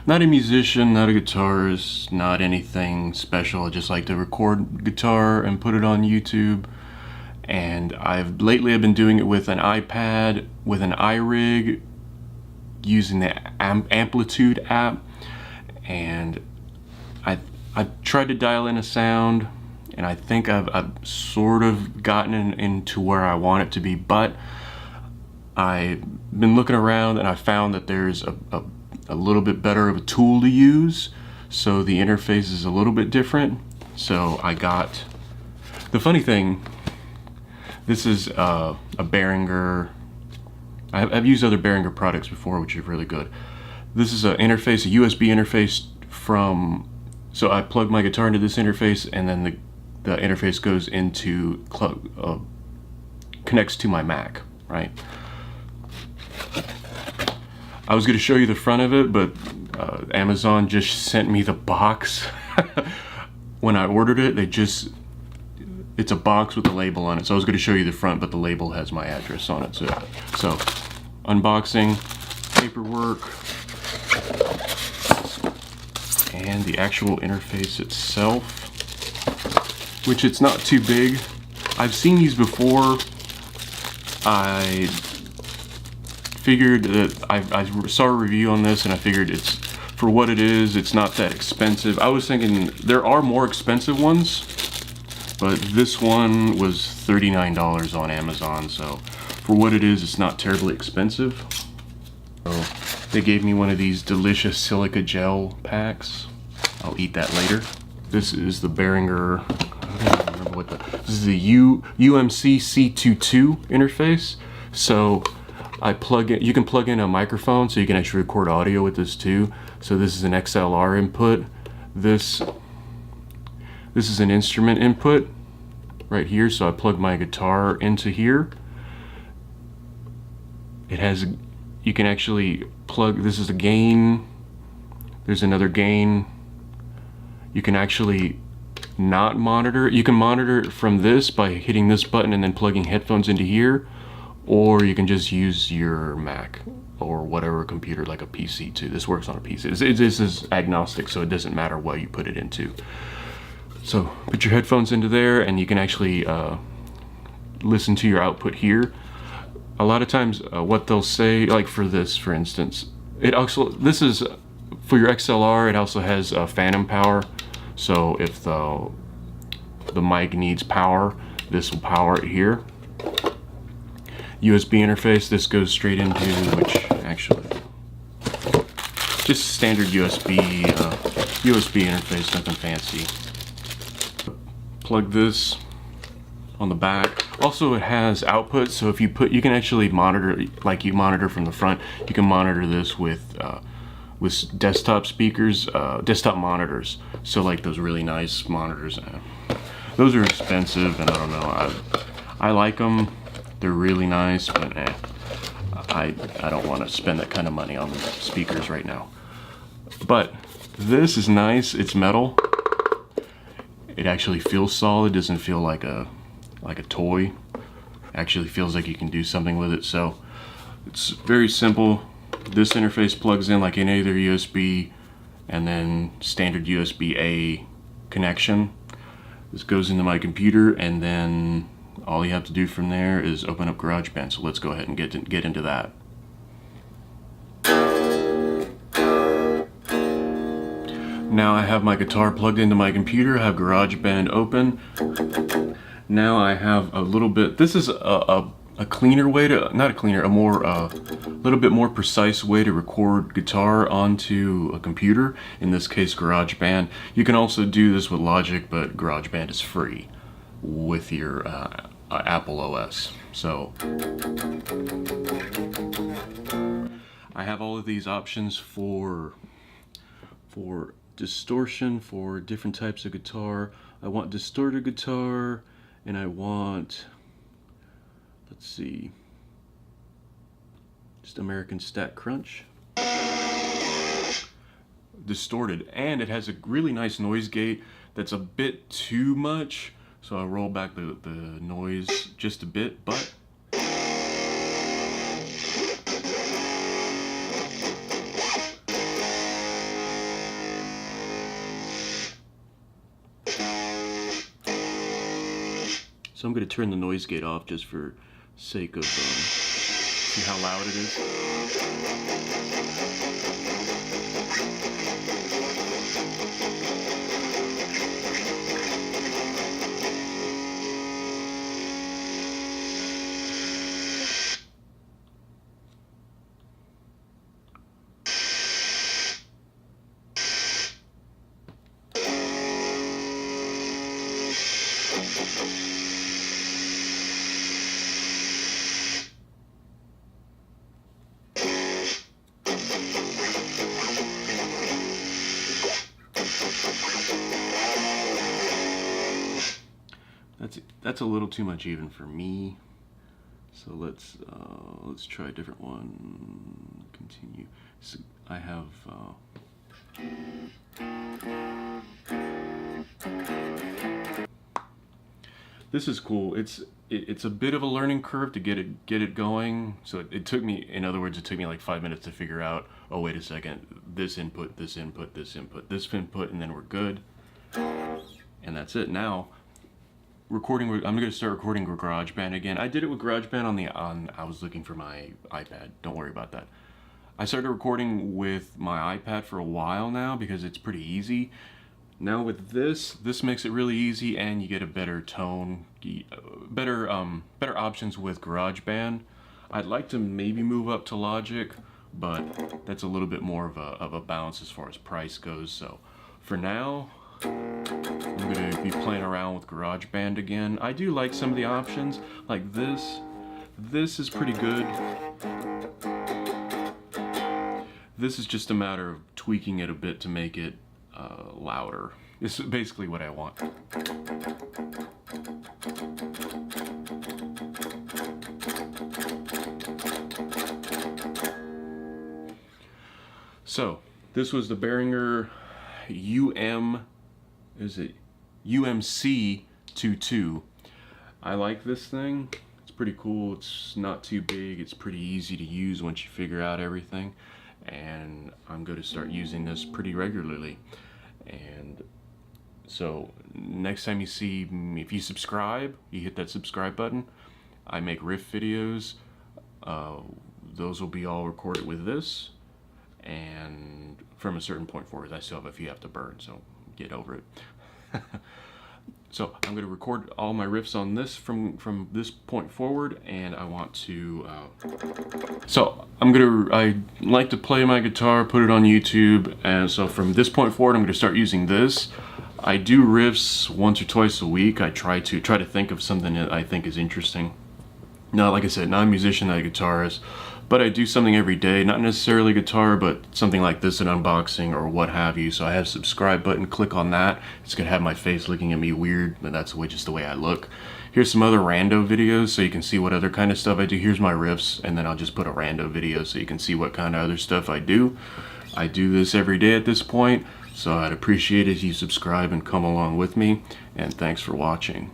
not a musician, not a guitarist, not anything special. I just like to record guitar and put it on YouTube. And lately I've been doing it with an iPad, with an iRig, using the Amplitude app. And I've tried to dial in a sound, and I think I've sort of gotten into where I want it to be, but I've been looking around and I found that there's a little bit better of a tool to use, so the interface is a little bit different. So I got, the funny thing, this is a Behringer, I've used other Behringer products before, which are really good. This is an interface, a USB interface from, so I plug my guitar into this interface, and then the interface goes into, connects to my Mac, right? I was going to show you the front of it, but Amazon just sent me the box. When I ordered it, it's a box with a label on it. So I was going to show you the front, but the label has my address on it. So unboxing, paperwork, and the actual interface itself, which it's not too big. I've seen these before. I figured that I saw a review on this, and I figured it's, for what it is, it's not that expensive. I was thinking there are more expensive ones, but this one was $39 on Amazon, so for what it is, it's not terribly expensive. So they gave me one of these delicious silica gel packs. I'll eat that later. This is the Behringer, I don't remember what this is, the UMC22 interface. So you can plug in a microphone, so you can actually record audio with this too. So this is an XLR input. This is an instrument input right here. So I plug my guitar into here. It has, you can actually plug, this is a gain. There's another gain. You can actually not monitor it. You can monitor it from this by hitting this button and then plugging headphones into here. Or you can just use your Mac or whatever computer, like a PC too. This works on a PC. This is agnostic, so it doesn't matter what you put it into. So put your headphones into there, and you can actually listen to your output here. A lot of times what they'll say, like for this, for instance, this is for your XLR. It also has phantom power. So if the mic needs power, this will power it here. USB interface, this goes straight into, which actually, just standard USB interface, nothing fancy. Plug this on the back. Also, it has output, so if you can actually monitor, like you monitor from the front, you can monitor this with desktop speakers, desktop monitors. So like those really nice monitors, those are expensive, and I don't know, I like them. They're really nice, but I don't want to spend that kind of money on the speakers right now. But this is nice. It's metal. It actually feels solid. Doesn't feel like a toy. Actually feels like you can do something with it. So it's very simple. This interface plugs in like in either USB and then standard USB-A connection. This goes into my computer, and then all you have to do from there is open up GarageBand. So let's go ahead and get into that. Now I have my guitar plugged into my computer. I have GarageBand open. Now I have a little bit, this is a cleaner way to, not a cleaner, a little bit more precise way to record guitar onto a computer. In this case, GarageBand. You can also do this with Logic, but GarageBand is free with your Apple OS. So I have all of these options for distortion for different types of guitar. I want distorted guitar, and I want, let's see, just American Stat Crunch. Distorted, and it has a really nice noise gate that's a bit too much, so I roll back the noise just a bit, but So I'm going to turn the noise gate off just for sake of see how loud it is. That's a little too much even for me. So let's try a different one. Continue. So I have this is cool. It's a bit of a learning curve to get it going. So it took me, in other words, it took me like 5 minutes to figure out, oh wait a second, this input, this input, this input, this input, and then we're good. And that's it. Now recording, I'm going to start recording with GarageBand again. I did it with GarageBand I was looking for my iPad. Don't worry about that. I started recording with my iPad for a while now because it's pretty easy. Now with this makes it really easy, and you get a better tone, better options with GarageBand. I'd like to maybe move up to Logic, but that's a little bit more of a balance as far as price goes. So for now, I'm going to be playing around with GarageBand again. I do like some of the options, like this. This is pretty good. This is just a matter of tweaking it a bit to make it louder. This is basically what I want. So this was the Behringer UMC22. I like this thing. It's pretty cool. It's not too big. It's pretty easy to use once you figure out everything. And I'm going to start using this pretty regularly. And so next time you see me, if you subscribe, you hit that subscribe button. I make riff videos. Those will be all recorded with this. And from a certain point forward, I still have a few have to burn, so get over it. So I'm going to record all my riffs on this from this point forward, and I want to I like to play my guitar, put it on YouTube, and so from this point forward I'm going to start using this. I do riffs once or twice a week. I try to think of something that I think is interesting. Now, like I said, not a musician, not a guitarist, but I do something every day, not necessarily guitar, but something like this, an unboxing or what have you. So I have a subscribe button, click on that. It's gonna have my face looking at me weird, but that's just the way I look. Here's some other rando videos so you can see what other kind of stuff I do. Here's my riffs, and then I'll just put a rando video so you can see what kind of other stuff I do. I do this every day at this point, so I'd appreciate it if you subscribe and come along with me, and thanks for watching.